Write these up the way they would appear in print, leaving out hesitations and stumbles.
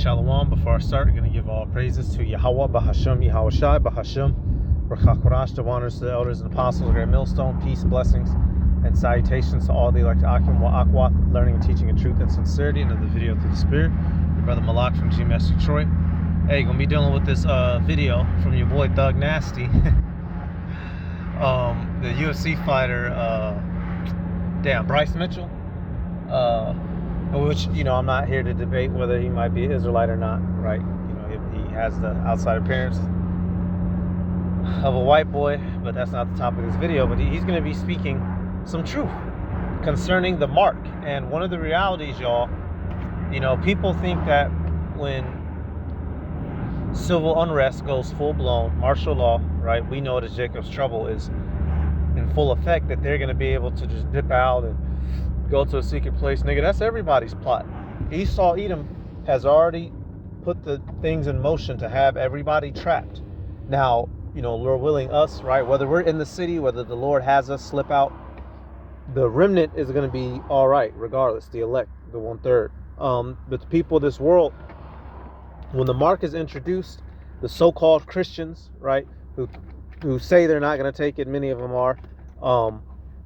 Shalom. Before I start, I'm going to give all praises to Yahweh, Bahasham, Yahweh Shai, Bahasham, Rachakorash, the honors to the elders and apostles, Great Millstone, peace, blessings, and salutations to all the elect Akim wa Akwath, learning and teaching in truth and sincerity, and of the video through the Spirit. Your brother Malak from GMS Detroit. Hey, going to be dealing with this video from your boy Thug Nasty. The UFC fighter, Bryce Mitchell. Which, I'm not here to debate whether he might be Israelite or not, right? He has the outside appearance of a white boy, but that's not the topic of this video. But he's going to be speaking some truth concerning the mark. And one of the realities, y'all, people think that when civil unrest goes full-blown, martial law, right? We know that Jacob's trouble is in full effect, that they're going to be able to just dip out and go to a secret place. Nigga, that's everybody's plot. Esau Edom has already put the things in motion to have everybody trapped. Now, Lord willing, us, right, whether we're in the city, whether the Lord has us slip out, the remnant is going to be all right, regardless, the elect, the 1/3. But the people of this world, when the mark is introduced, the so-called Christians, right, who say they're not going to take it, many of them are,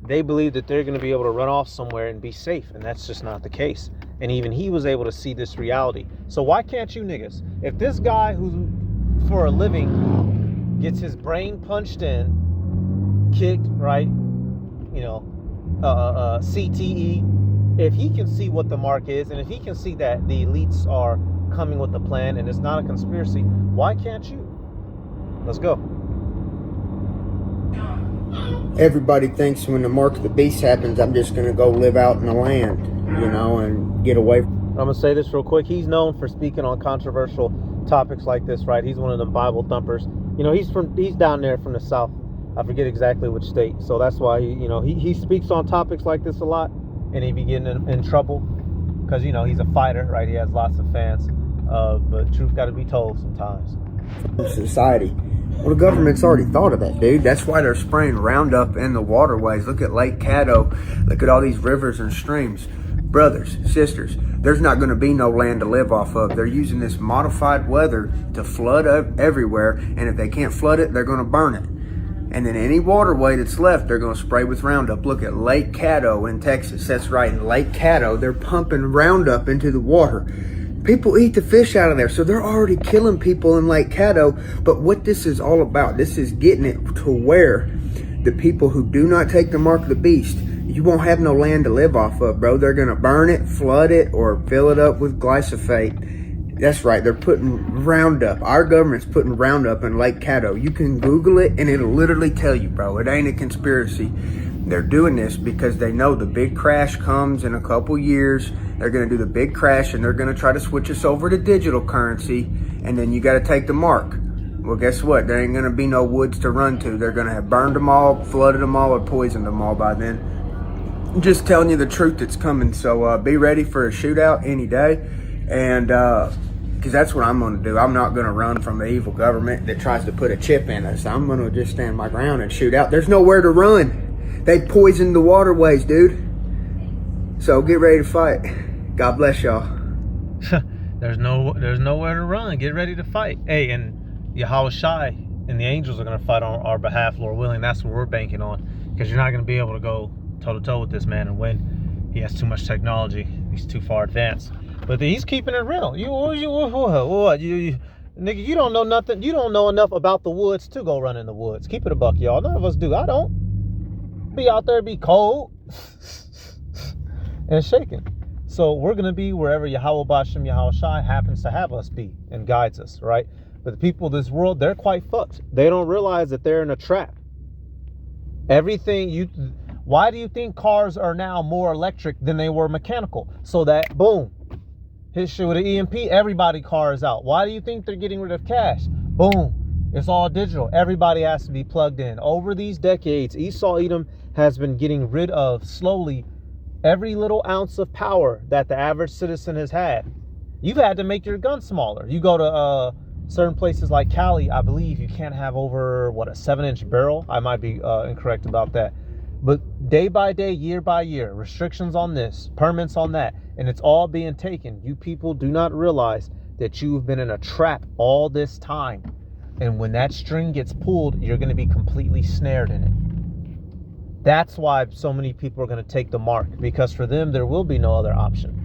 they believe that they're going to be able to run off somewhere and be safe, and that's just not the case. And even he was able to see this reality. So why can't you niggas? If this guy who, for a living, gets his brain punched in, kicked, right, CTE, if he can see what the mark is, and if he can see that the elites are coming with a plan and it's not a conspiracy, why can't you? Let's go. Everybody thinks when the mark of the beast happens, I'm just going to go live out in the land, and get away. I'm going to say this real quick. He's known for speaking on controversial topics like this, right? He's one of them Bible thumpers. He's down there from the South. I forget exactly which state. So that's why, he speaks on topics like this a lot, and he be getting in trouble because, he's a fighter, right? He has lots of fans. But truth got to be told sometimes. Society. Well, the government's already thought of that, dude. That's why they're spraying Roundup in the waterways. Look at Lake Caddo. Look at all these rivers and streams. Brothers, sisters, there's not going to be no land to live off of. They're using this modified weather to flood up everywhere. And if they can't flood it, they're going to burn it. And then any waterway that's left, they're going to spray with Roundup. Look at Lake Caddo in Texas. That's right. In Lake Caddo, they're pumping Roundup into the water. People eat the fish out of there, so they're already killing people in Lake Caddo. But what this is all about, this is getting it to where the people who do not take the mark of the beast, you won't have no land to live off of, bro. They're going to burn it, flood it, or fill it up with glyphosate. That's right, they're putting Roundup. Our government's putting Roundup in Lake Caddo. You can Google it, and it'll literally tell you, bro. It ain't a conspiracy. They're doing this because they know the big crash comes in a couple years. They're going to do the big crash, and they're going to try to switch us over to digital currency, and then you got to take the mark. Well, guess what? There ain't going to be no woods to run to. They're going to have burned them all, flooded them all, or poisoned them all by then. I'm just telling you the truth that's coming, so be ready for a shootout any day, and because that's what I'm going to do. I'm not going to run from the evil government that tries to put a chip in us. I'm going to just stand my ground and shoot out. There's nowhere to run. They poisoned the waterways, dude. So get ready to fight. God bless y'all. There's nowhere to run. Get ready to fight. Hey, and Yahweh Shai and the angels are going to fight on our behalf, Lord willing. That's what we're banking on, because you're not going to be able to go toe-to-toe with this man and win. He has too much technology. He's too far advanced. But he's keeping it real. What? Nigga, you don't know nothing. You don't know enough about the woods to go run in the woods. Keep it a buck, y'all. None of us do. I don't. Be out there, be cold and shaking. So we're going to be wherever Yahweh Bashem, Yahweh Shai happens to have us be and guides us, right? But the people of this world, they're quite fucked. They don't realize that they're in a trap. Why do you think cars are now more electric than they were mechanical? So that, boom, hit shit with an EMP, everybody car is out. Why do you think they're getting rid of cash? Boom, it's all digital. Everybody has to be plugged in. Over these decades, Esau Edom has been getting rid of slowly every little ounce of power that the average citizen has had. You've had to make your gun smaller. You go to certain places like Cali, I believe you can't have over, a 7-inch barrel? I might be incorrect about that. But day by day, year by year, restrictions on this, permits on that, and it's all being taken. You people do not realize that you've been in a trap all this time. And when that string gets pulled, you're going to be completely snared in it. That's why so many people are going to take the mark, because for them, there will be no other option.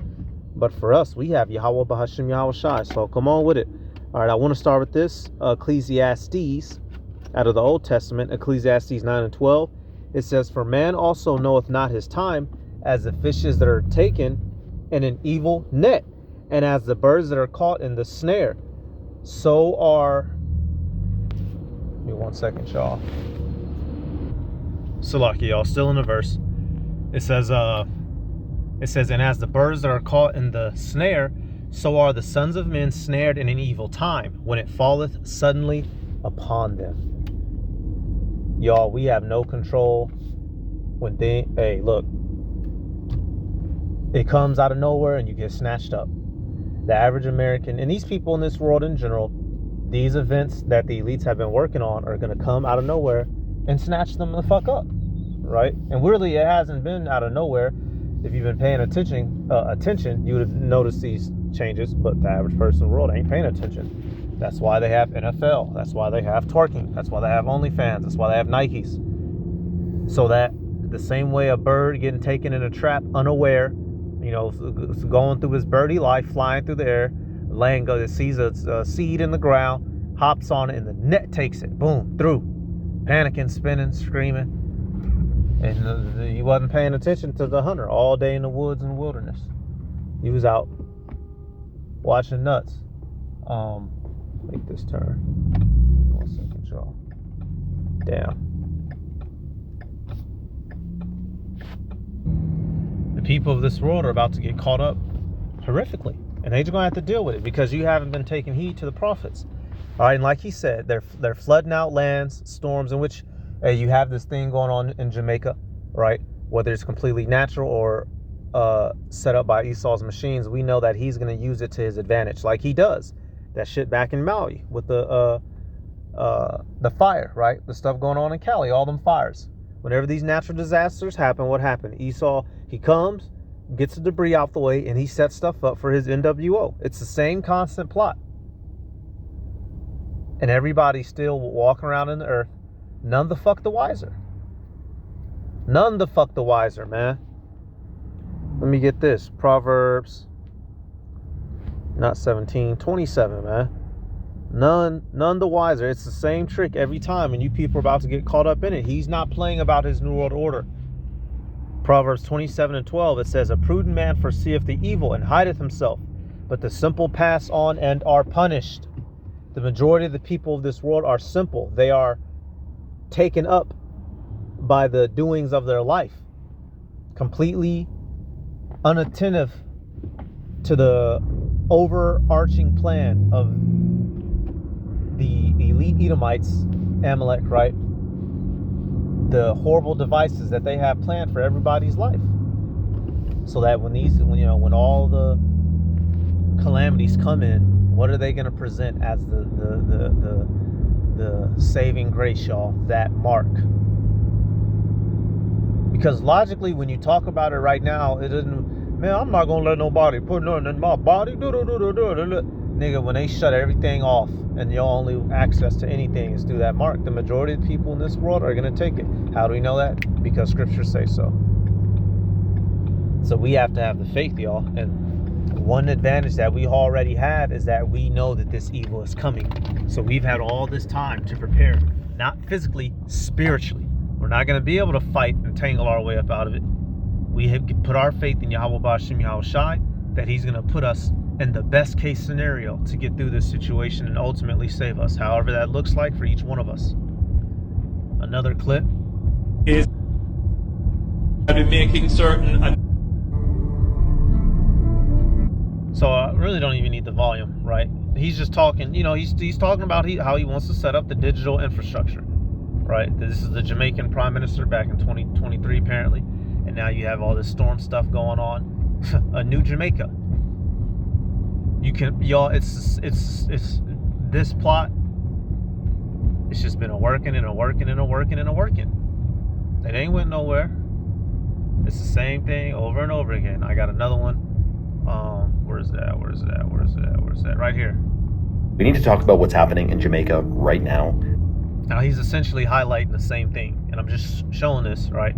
But for us, we have Yahweh Bahashim Yahweh Shai. So come on with it. All right, I want to start with this. Ecclesiastes, out of the Old Testament, Ecclesiastes 9 and 12. It says, "For man also knoweth not his time, as the fishes that are taken in an evil net, and as the birds that are caught in the snare. So are..." Give me 1 second, y'all. Salaki, y'all. Still in the verse. It says, "And as the birds that are caught in the snare, so are the sons of men snared in an evil time, when it falleth suddenly upon them." Y'all, we have no control when hey, look, it comes out of nowhere and you get snatched up. The average American, and these people in this world in general, these events that the elites have been working on are going to come out of nowhere and snatch them the fuck up, right? And really, it hasn't been out of nowhere. If you've been paying attention, you would have noticed these changes, but the average person in the world ain't paying attention. That's why they have NFL. That's why they have twerking. That's why they have OnlyFans. That's why they have Nikes. So that the same way a bird getting taken in a trap unaware, going through his birdie life, flying through the air, sees a seed in the ground, hops on it, and the net takes it. Boom, through. Panicking, spinning, screaming. And he wasn't paying attention to the hunter all day in the woods and wilderness. He was out watching nuts. Make this turn. 1 second, y'all. Damn. The people of this world are about to get caught up horrifically, and they're going to have to deal with it because you haven't been taking heed to the prophets. All right, and like he said, they're flooding out lands, storms, in which you have this thing going on in Jamaica, right? Whether it's completely natural or set up by Esau's machines, we know that he's going to use it to his advantage, like he does that shit back in Maui with the fire, right? The stuff going on in Cali, all them fires. Whenever these natural disasters happen, what happened? Esau, he comes, gets the debris out the way, and he sets stuff up for his NWO. It's the same constant plot. And everybody's still walking around in the earth, none the fuck the wiser. None the fuck the wiser, man. Let me get this. Proverbs, not 17, 27, man. None the wiser. It's the same trick every time, and you people are about to get caught up in it. He's not playing about his New World Order. Proverbs 27 and 12, it says, "A prudent man foreseeth the evil and hideth himself, but the simple pass on and are punished." The majority of the people of this world are simple. They are taken up by the doings of their life, completely unattentive to the overarching plan of the elite Edomites, Amalek, right? The horrible devices that they have planned for everybody's life, so that when all the calamities come in, what are they going to present as the saving grace, y'all? That mark. Because logically, when you talk about it right now, it doesn't. Man, I'm not gonna let nobody put nothing in my body. Nigga, when they shut everything off and your only access to anything is through that mark, the majority of the people in this world are gonna take it. How do we know that? Because scriptures say so. So we have to have the faith, y'all. And one advantage that we already have is that we know that this evil is coming. So we've had all this time to prepare, not physically, spiritually. We're not going to be able to fight and tangle our way up out of it. We have put our faith in Yahweh Bashim Yahweh Shai, that he's going to put us in the best case scenario to get through this situation and ultimately save us, however that looks like for each one of us. Another clip is making certain. So I really don't even need the volume, right? He's just talking, he's talking about how he wants to set up the digital infrastructure. Right, this is the Jamaican Prime Minister back in 2023 apparently, and now you have all this storm stuff going on. A new Jamaica. It's this plot. It's just been a working. It ain't went nowhere. It's the same thing over and over again. I got another one. Where Where's that? Right here. We need to talk about what's happening in Jamaica right now. Now he's essentially highlighting the same thing, and I'm just showing this, right?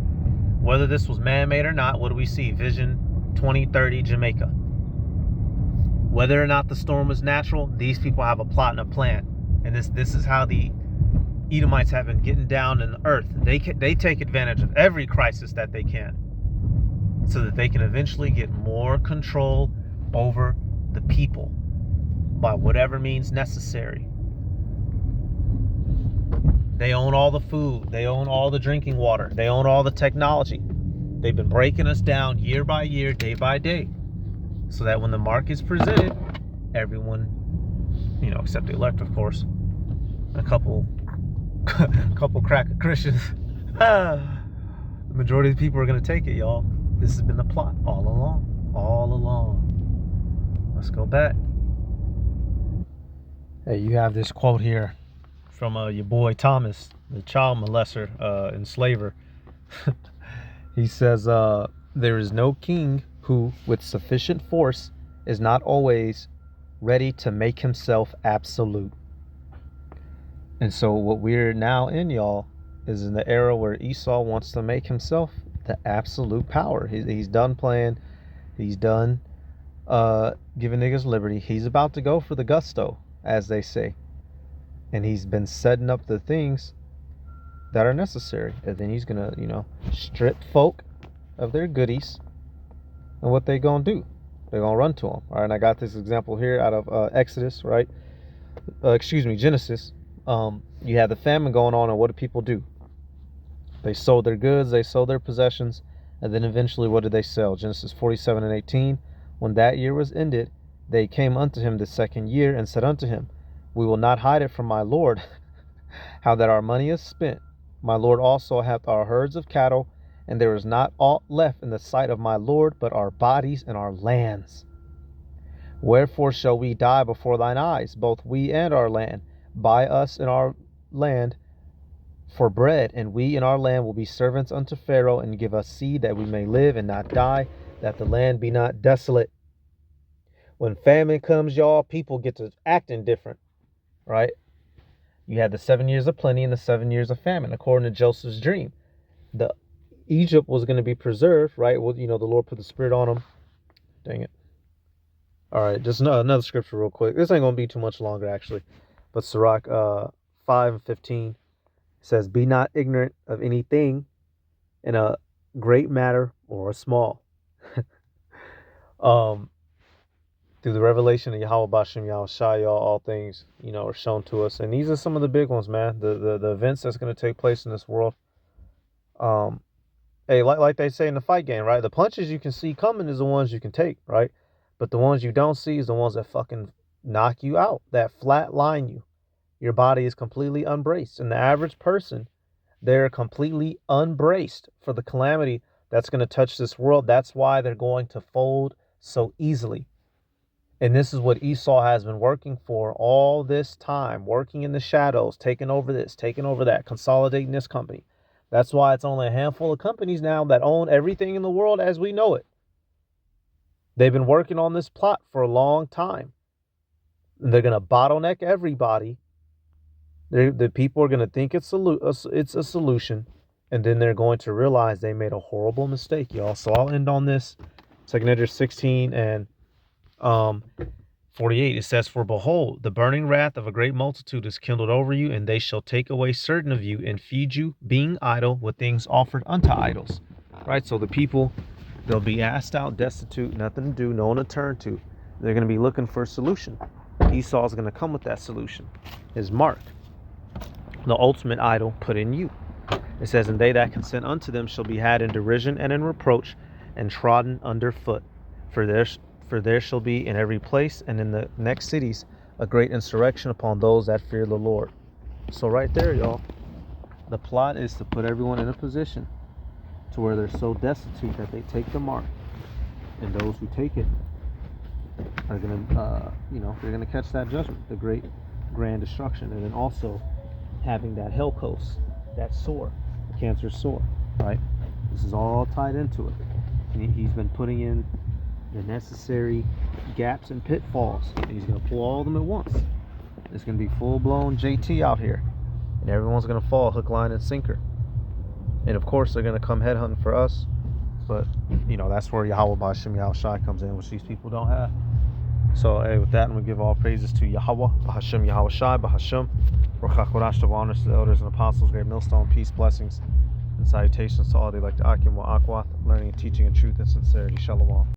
Whether this was man-made or not, what do we see? Vision 2030 Jamaica. Whether or not the storm was natural, these people have a plot and a plan. And this is how the Edomites have been getting down in the earth. They take advantage of every crisis that they can, so that they can eventually get more control over the people by whatever means necessary. They own all the food. They own all the drinking water. They own all the technology. They've been breaking us down year by year, day by day, so that when the mark is presented, everyone, except the elect, of course, a couple cracker Christians, the majority of the people are going to take it, y'all. This has been the plot all along. Let's go back. Hey, you have this quote here from your boy Thomas, the child molester, enslaver. He says, there is no king who, with sufficient force, is not always ready to make himself absolute. And so what we're now in, y'all, is in the era where Esau wants to make himself the absolute power. He's done playing. He's done giving niggas liberty. He's about to go for the gusto, as they say. And he's been setting up the things that are necessary. And then he's going to, strip folk of their goodies. And what they going to do? They're going to run to them. All right, and I got this example here out of Exodus, right? Genesis. You had the famine going on, and what do people do? They sold their goods, they sold their possessions, and then eventually what did they sell? Genesis 47:18. When that year was ended, they came unto him the second year, and said unto him, we will not hide it from my Lord, how that our money is spent. My Lord also hath our herds of cattle, and there is not aught left in the sight of my Lord, but our bodies and our lands. Wherefore shall we die before thine eyes, both we and our land? Buy us in our land for bread, and we in our land will be servants unto Pharaoh, and give us seed that we may live and not die, that the land be not desolate. When famine comes, y'all, people get to acting different, right? You had the 7 years of plenty and the 7 years of famine, according to Joseph's dream. Egypt was going to be preserved, right? Well, the Lord put the spirit on them. Dang it. All right, just another scripture real quick. This ain't going to be too much longer, actually. But Sirach 5:15 says, be not ignorant of anything in a great matter or a small. Through the revelation of Yahweh Bashem Yahushua, y'all, all things, are shown to us. And these are some of the big ones, man. The events that's going to take place in this world. Hey, like they say in the fight game, right? The punches you can see coming is the ones you can take, right? But the ones you don't see is the ones that fucking knock you out, that flatline you. Your body is completely unbraced. And the average person, they're completely unbraced for the calamity that's going to touch this world. That's why they're going to fold so easily. And this is what Esau has been working for all this time, working in the shadows, taking over this, taking over that, consolidating this company. That's why it's only a handful of companies now that own everything in the world as we know it. They've been working on this plot for a long time. And they're going to bottleneck everybody. The people are going to think it's a solution. And then they're going to realize they made a horrible mistake, y'all. So I'll end on this. 2 Esdras 16 and 48. It says, for behold, the burning wrath of a great multitude is kindled over you, and they shall take away certain of you and feed you, being idle, with things offered unto idols. Right? So the people, they'll be asked out, destitute, nothing to do, no one to turn to. They're going to be looking for a solution. Esau's going to come with that solution. His mark. The ultimate idol put in you. It says, and they that consent unto them shall be had in derision and in reproach, and trodden under foot. For there shall be in every place and in the next cities a great insurrection upon those that fear the Lord. So right there, y'all, the plot is to put everyone in a position to where they're so destitute that they take the mark, and those who take it are gonna, they're gonna catch that judgment, the great grand destruction, and then also having that hell coast, that sore, the cancer sore, right? This is all tied into it. And he's been putting in the necessary gaps and pitfalls. He's going to pull all of them at once. It's going to be full-blown JT out here. And everyone's going to fall hook, line, and sinker. And of course, they're going to come headhunting for us. But, you know, that's where Yahweh B'Hashem Yahweh Shai comes in, which these people don't have. So, hey, with that, we give all praises to Yahweh B'Hashem Yahweh Shai B'Hashem. Baruch HaKodesh, to honors to the elders and apostles, great millstone, peace, blessings, and salutations to all they like to Akim wa Akwath, learning and teaching in truth and sincerity. Shalom.